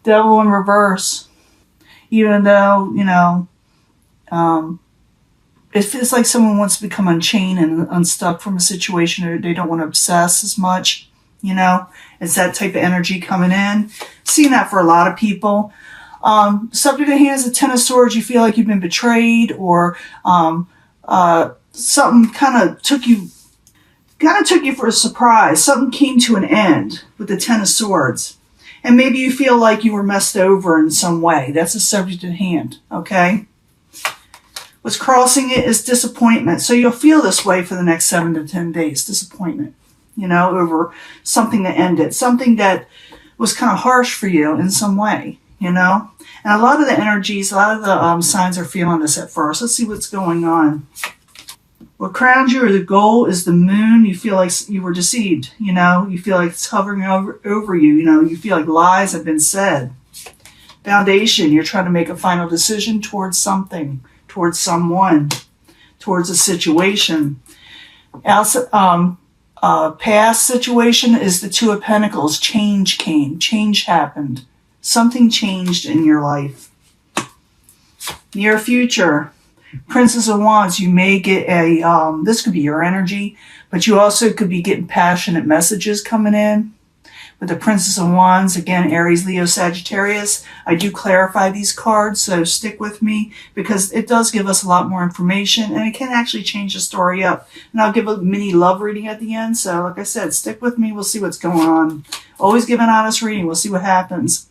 Devil in reverse. Even though, you know, it feels like someone wants to become unchained and unstuck from a situation, or they don't want to obsess as much, you know. It's that type of energy coming in. Seeing that for a lot of people. Subject at hand is the Ten of Swords. You feel like you've been betrayed, or something kind of took you for a surprise. Something came to an end with the Ten of Swords. And maybe you feel like you were messed over in some way. That's the subject at hand, okay? What's crossing it is disappointment. So you'll feel this way for the next 7 to 10 days. Disappointment, you know, over something that ended. Something that was kind of harsh for you in some way, you know? And a lot of the energies, a lot of the signs are feeling this at first. Let's see what's going on. What crowns you, or the goal, is the moon. You feel like you were deceived, you know. You feel like it's hovering over you, you know. You feel like lies have been said. Foundation, you're trying to make a final decision towards something, towards someone, towards a situation. Past situation is the Two of Pentacles. Change came. Change happened. Something changed in your life. Near future. Princess of Wands, you may get a, this could be your energy, but you also could be getting passionate messages coming in. With the Princess of Wands, again, Aries, Leo, Sagittarius, I do clarify these cards, so stick with me, because it does give us a lot more information, and it can actually change the story up. And I'll give a mini love reading at the end, so like I said, stick with me, we'll see what's going on. Always give an honest reading, we'll see what happens.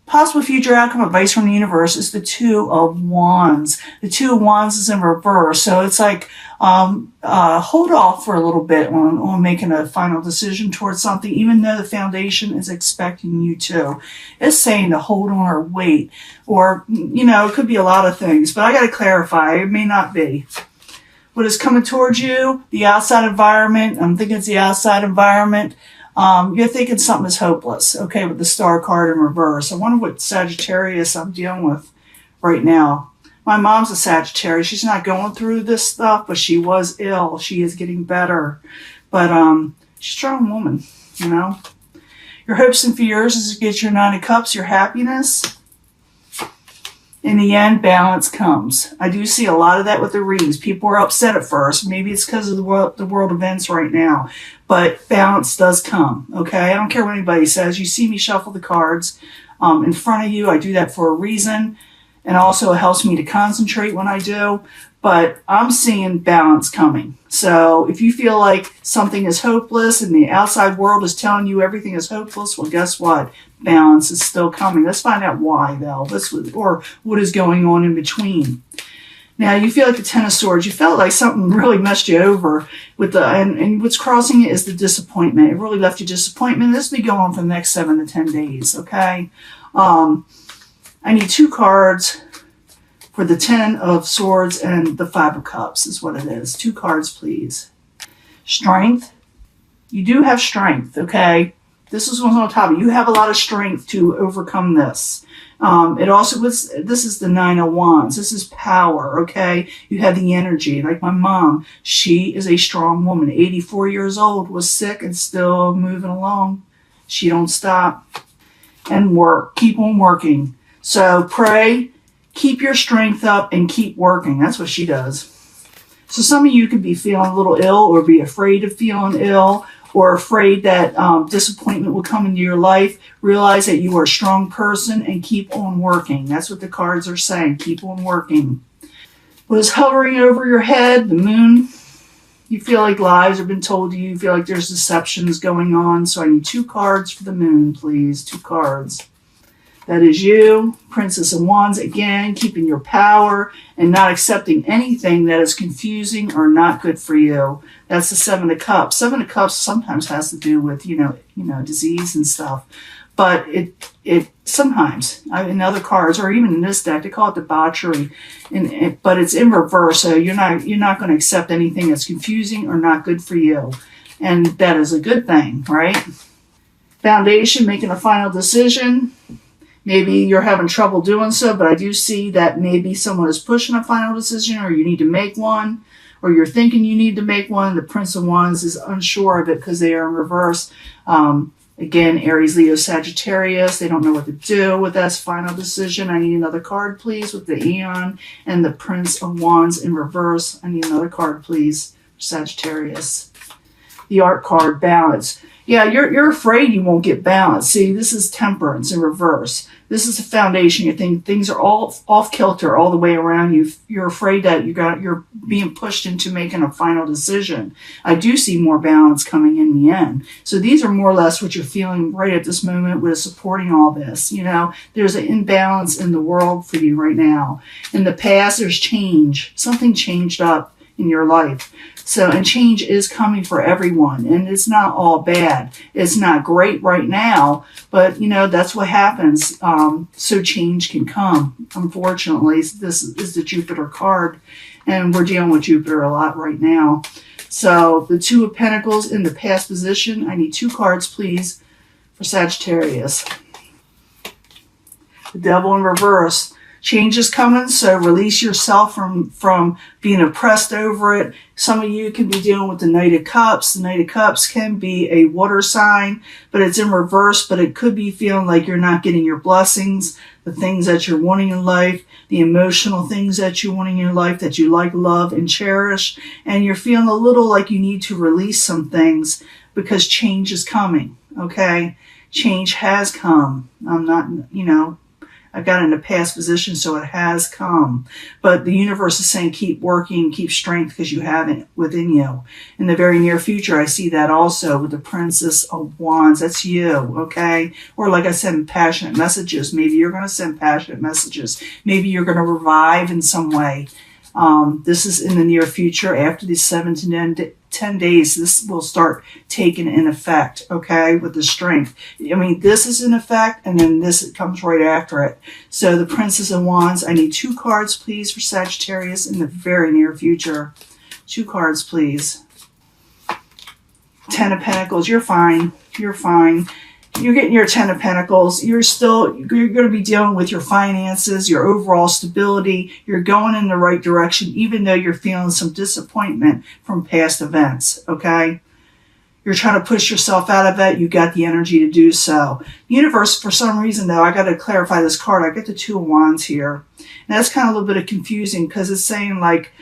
Possible future outcome advice from the universe is the Two of Wands. The Two of Wands is in reverse. So it's like, hold off for a little bit on making a final decision towards something, even though the foundation is expecting you to. It's saying to hold on or wait. Or, you know, it could be a lot of things, but I got to clarify. It may not be. What is coming towards you? The outside environment. I'm thinking it's the outside environment. You're thinking something is hopeless, okay, with the Star card in reverse. I wonder what Sagittarius I'm dealing with right now. My mom's a Sagittarius. She's not going through this stuff, but she was ill. She is getting better. But she's a strong woman, you know. Your hopes and fears is to get your Nine of Cups, your happiness. In the end, balance comes. I do see a lot of that with the readings. People are upset at first. Maybe it's because of the world events right now. But balance does come, okay? I don't care what anybody says. You see me shuffle the cards in front of you. I do that for a reason. And also it helps me to concentrate when I do. But I'm seeing balance coming. So if you feel like something is hopeless and the outside world is telling you everything is hopeless, well, guess what? Balance is still coming. Let's find out why, though. Or what is going on in between. Now, you feel like the Ten of Swords. You felt like something really messed you over with the, and what's crossing it is the disappointment. It really left you disappointment. This will be going on for the next 7 to 10 days, okay? I need 2 cards for the Ten of Swords and the Five of Cups is what it is. 2 cards, please. Strength. You do have strength, okay? This is what's on top of you. You have a lot of strength to overcome this. It also was, this is the Nine of Wands. This is power, okay? You have the energy. Like my mom, she is a strong woman. 84 years old, was sick and still moving along. She don't stop. And work. Keep on working. So pray, keep your strength up, and keep working. That's what she does. So some of you could be feeling a little ill, or be afraid of feeling ill, or afraid that disappointment will come into your life. Realize that you are a strong person and keep on working. That's what the cards are saying. Keep on working. What is hovering over your head? The moon. You feel like lies have been told to you. You feel like there's deceptions going on. So I need 2 cards for the moon, please. 2 cards. That is you, Princess of Wands, again, keeping your power and not accepting anything that is confusing or not good for you. That's the Seven of Cups. 7 of Cups sometimes has to do with, you know, disease and stuff. But it sometimes, in other cards, or even in this deck, they call it debauchery. But it's in reverse, so you're not going to accept anything that's confusing or not good for you. And that is a good thing, right? Foundation, making a final decision. Maybe you're having trouble doing so, but I do see that maybe someone is pushing a final decision, or you need to make one, or you're thinking you need to make one. The Prince of Wands is unsure of it because they are in reverse. Again, Aries, Leo, Sagittarius, they don't know what to do with that final decision. I need another card, please, with the Aeon and the Prince of Wands in reverse. I need another card, please, for Sagittarius. The Art card, balance. Yeah, you're afraid you won't get balance. See, this is Temperance in reverse. This is the foundation. You think things are all off kilter all the way around you. You're afraid that you're being pushed into making a final decision. I do see more balance coming in the end. So these are more or less what you're feeling right at this moment with supporting all this. You know, there's an imbalance in the world for you right now. In the past, there's change. Something changed up in your life. So, and change is coming for everyone, and it's not all bad. It's not great right now, but you know, that's what happens. So change can come. Unfortunately, this is the Jupiter card, and we're dealing with Jupiter a lot right now. So the Two of Pentacles in the past position. I need 2 cards, please, for Sagittarius. The Devil in reverse. Change is coming, so release yourself from being oppressed over it. Some of you can be dealing with the Knight of Cups. The Knight of Cups can be a water sign, but it's in reverse, but it could be feeling like you're not getting your blessings, the things that you're wanting in life, the emotional things that you're wanting in your life that you like, love, and cherish, and you're feeling a little like you need to release some things because change is coming, okay? Change has come. I'm not, you know, I got in a past position, so it has come. But the universe is saying keep working, keep strength, because you have it within you. In the very near future, I see that also with the Princess of Wands. That's you, okay? Or like I said, passionate messages. Maybe you're going to send passionate messages. Maybe you're going to revive in some way. This is in the near future. After these 7 to 10 days, this will start taking in effect, okay, with the strength. I mean, this is in effect, and then this comes right after it. So the Princess of Wands, I need 2 cards, please, for Sagittarius in the very near future. 2 cards, please. 10 of Pentacles, you're fine. You're fine. You're getting your 10 of Pentacles. You're going to be dealing with your finances, your overall stability. You're going in the right direction, even though you're feeling some disappointment from past events, okay? You're trying to push yourself out of it. You got the energy to do so. Universe, for some reason, though, I got to clarify this card. I get the 2 of Wands here. And that's kind of a little bit of confusing because it's saying, like,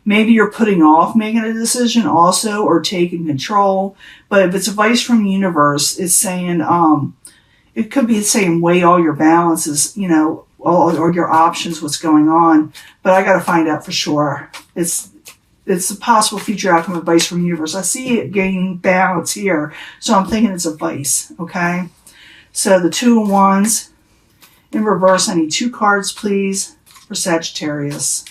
maybe you're putting off making a decision also or taking control. But if it's advice from the universe, it's saying, it could be saying weigh all your balances, you know, or your options, what's going on. But I got to find out for sure. It's a possible future outcome advice from the universe. I see it gaining balance here. So I'm thinking it's advice, okay? So the 2 of Wands in reverse. I need 2 cards, please, for Sagittarius.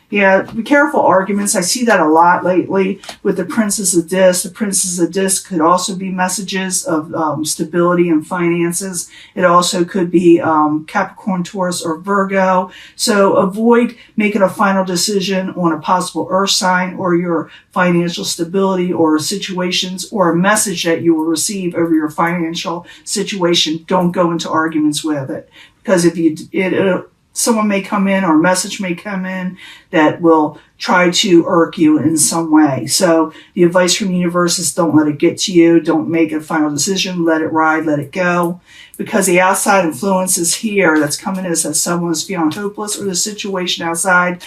Yeah, be careful arguments. I see that a lot lately with the Princess of Discs. The Princess of Discs could also be messages of stability and finances. It also could be Capricorn, Taurus, or Virgo. So avoid making a final decision on a possible earth sign or your financial stability or situations or a message that you will receive over your financial situation. Don't go into arguments with it, because if you someone may come in or a message may come in that will try to irk you in some way. So the advice from the universe is don't let it get to you. Don't make a final decision. Let it ride. Let it go. Because the outside influences here that's coming is that someone's feeling hopeless, or the situation outside,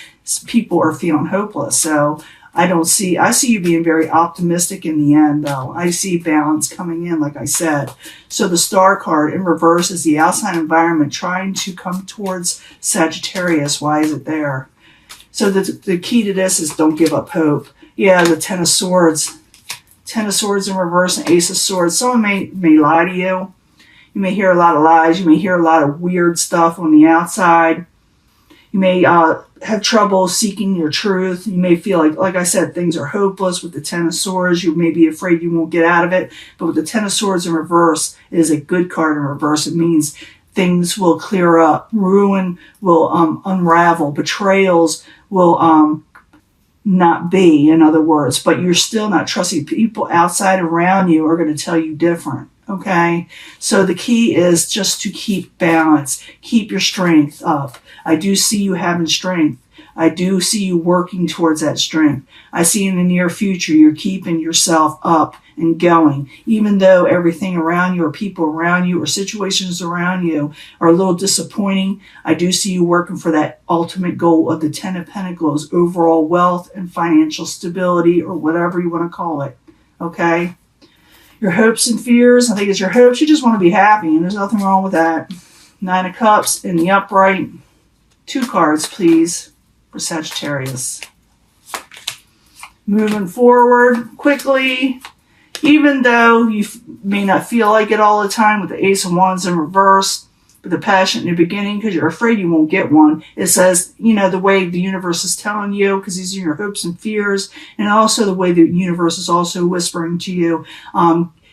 people are feeling hopeless. So I see you being very optimistic in the end, though. I see balance coming in, like I said. So the Star card in reverse is the outside environment trying to come towards Sagittarius. Why is it there? So the key to this is don't give up hope. Yeah, the 10 of Swords. 10 of Swords in reverse and Ace of Swords. Someone may lie to you. You may hear a lot of lies. You may hear a lot of weird stuff on the outside. You may have trouble seeking your truth. You may feel like I said, things are hopeless with the 10 of Swords. You may be afraid you won't get out of it. But with the 10 of Swords in reverse, it is a good card in reverse. It means things will clear up. Ruin will unravel. Betrayals will not be, in other words. But you're still not trusting. People outside around you are going to tell you different. Okay, so the key is just to keep balance, keep your strength up. I do see you having strength. I do see you working towards that strength. I see in the near future you're keeping yourself up and going. Even though everything around you or people around you or situations around you are a little disappointing, I do see you working for that ultimate goal of the Ten of Pentacles, overall wealth and financial stability, or whatever you want to call it. Okay? Your hopes and fears, I think it's your hopes. You just want to be happy, and there's nothing wrong with that. Nine of Cups in the upright. 2 cards, please, for Sagittarius. Moving forward quickly, even though you may not feel like it all the time with the Ace of Wands in reverse, but the passion in the beginning, because you're afraid you won't get one. It says, you know, the way the universe is telling you, because these are your hopes and fears, and also the way the universe is also whispering to you,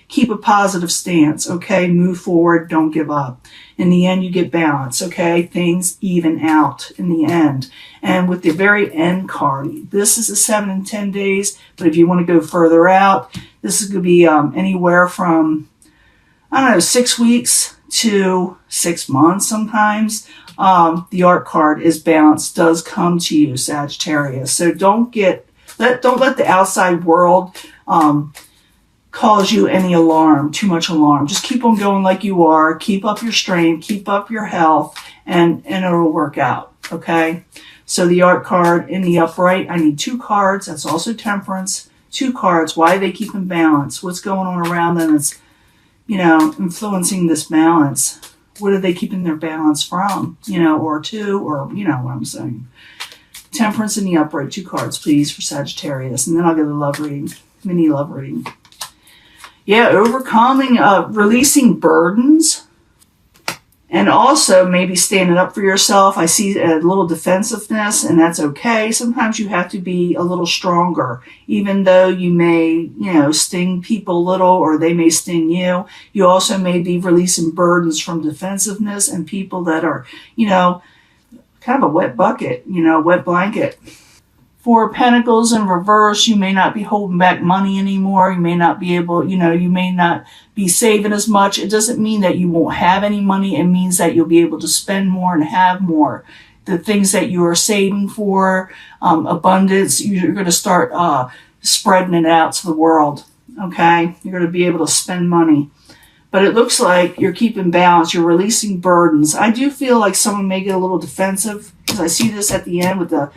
keep a positive stance, okay? Move forward, don't give up. In the end, you get balance, okay? Things even out in the end. And with the very end card, this is a 7 and 10 days, but if you want to go further out, this is going to be anywhere from, I don't know, 6 weeks to 6 months sometimes. The art card is balance, does come to you, Sagittarius. So don't let the outside world cause you any alarm, too much alarm. Just keep on going like you are. Keep up your strength, keep up your health, and it'll work out, okay? So the art card in the upright, I need 2 cards. That's also Temperance. 2 cards. Why they keep in balance? What's going on around them that's, you know, influencing this balance? What are they keeping their balance from? You know, or 2, or, you know what I'm saying. Temperance in the upright. 2 cards, please, for Sagittarius. And then I'll get a love reading, mini love reading. Yeah, overcoming, releasing burdens, and also maybe standing up for yourself. I see a little defensiveness, and that's okay. Sometimes you have to be a little stronger, even though you may, you know, sting people a little, or they may sting you. You also may be releasing burdens from defensiveness and people that are, you know, kind of a wet bucket, you know, wet blanket. 4 of Pentacles in reverse, you may not be holding back money anymore. You may not be able, you know, you may not be saving as much. It doesn't mean that you won't have any money. It means that you'll be able to spend more and have more. The things that you are saving for, abundance, you're going to start spreading it out to the world, okay? You're going to be able to spend money. But it looks like you're keeping balance. You're releasing burdens. I do feel like someone may get a little defensive, because I see this at the end with the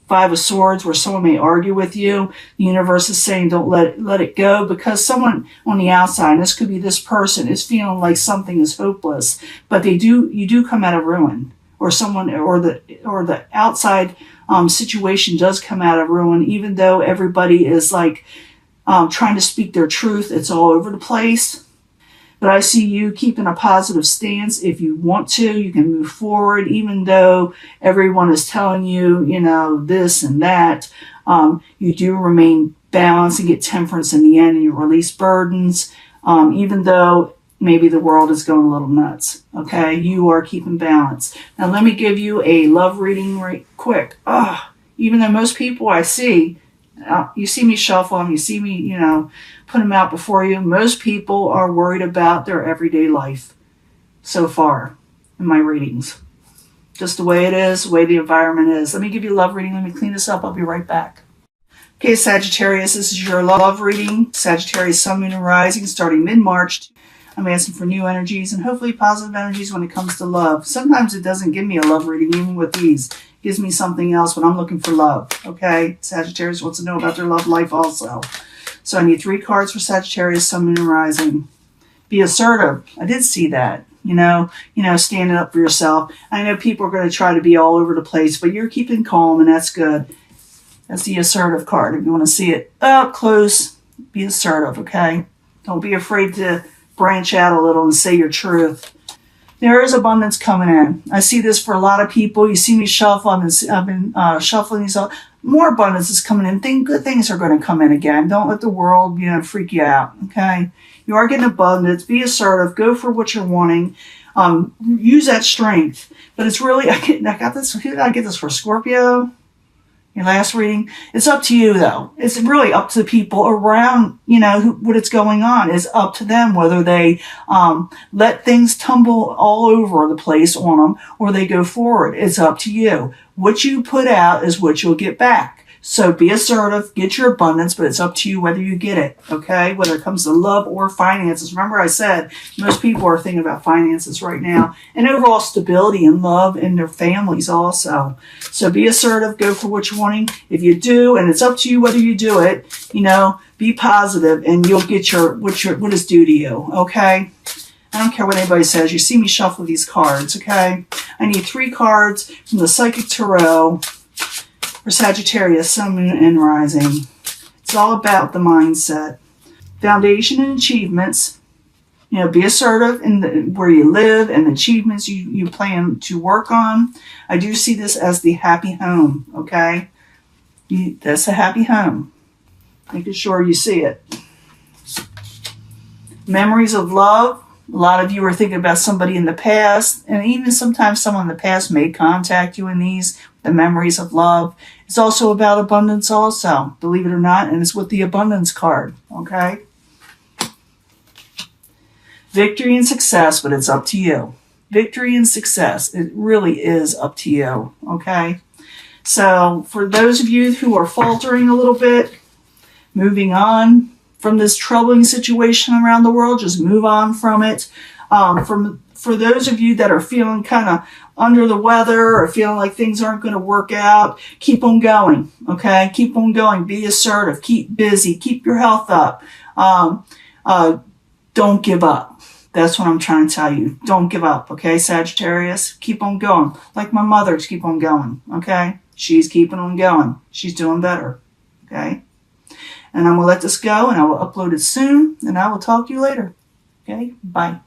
5 of Swords, where someone may argue with you. The universe is saying don't let it go, because someone on the outside, and this could be this person, is feeling like something is hopeless, but you do come out of ruin, or someone or the outside situation does come out of ruin, even though everybody is like trying to speak their truth. It's all over the place. But I see you keeping a positive stance. If you want to, you can move forward, even though everyone is telling you, you know, this and that. You do remain balanced and get Temperance in the end, and you release burdens, even though maybe the world is going a little nuts. Okay, you are keeping balance. Now let me give you a love reading right quick. Even though most people I see, you see me shuffle them, you see me, you know, put them out before you. Most people are worried about their everyday life so far in my readings. Just the way it is, the way the environment is. Let me give you a love reading. Let me clean this up. I'll be right back. Okay, Sagittarius, this is your love reading. Sagittarius, Sun, Moon, and Rising, starting mid-March. I'm asking for new energies and hopefully positive energies when it comes to love. Sometimes it doesn't give me a love reading, even with these. It gives me something else when I'm looking for love. Okay, Sagittarius wants to know about their love life also. So I need 3 cards for Sagittarius, Sun, Moon, and Rising. Be assertive. I did see that. You know, standing up for yourself. I know people are going to try to be all over the place, but you're keeping calm, and that's good. That's the assertive card. If you want to see it up close, be assertive, okay? Don't be afraid to branch out a little and say your truth. There is abundance coming in. I see this for a lot of people. You see me shuffle. I've been shuffling these out. More abundance is coming in. Good things are going to come in again. Don't let the world, freak you out, okay? You are getting abundance. Be assertive. Go for what you're wanting. Use that strength. But it's really, I got this. Who did I get this for? Scorpio? Your last reading. It's up to you, though. It's really up to the people around, what it's going on. It's up to them whether they let things tumble all over the place on them or they go forward. It's up to you. What you put out is what you'll get back. So be assertive, get your abundance, but it's up to you whether you get it, okay? Whether it comes to love or finances. Remember I said most people are thinking about finances right now and overall stability and love in their families also. So be assertive, go for what you're wanting. If you do, and it's up to you whether you do it, be positive and you'll get what is due to you, okay? I don't care what anybody says. You see me shuffle these cards, okay? I need 3 cards from the Psychic Tarot for Sagittarius, Sun, Moon, and Rising. It's all about the mindset. Foundation and achievements. Be assertive in where you live and the achievements you plan to work on. I do see this as the happy home, okay? That's a happy home. Making sure you see it. Memories of love. A lot of you are thinking about somebody in the past, and even sometimes someone in the past may contact you in these, the memories of love. It's also about abundance also, believe it or not, and it's with the abundance card, okay? Victory and success, but it's up to you. Victory and success, it really is up to you, okay? So for those of you who are faltering a little bit, moving on from this troubling situation around the world, just move on from it. For those of you that are feeling kind of under the weather or feeling like things aren't going to work out, keep on going, okay? Keep on going. Be assertive. Keep busy. Keep your health up. Don't give up. That's what I'm trying to tell you. Don't give up, okay, Sagittarius? Keep on going. Like my mother's keep on going, okay? She's keeping on going. She's doing better, okay? And I'm going to let this go, and I will upload it soon, and I will talk to you later. Okay? Bye.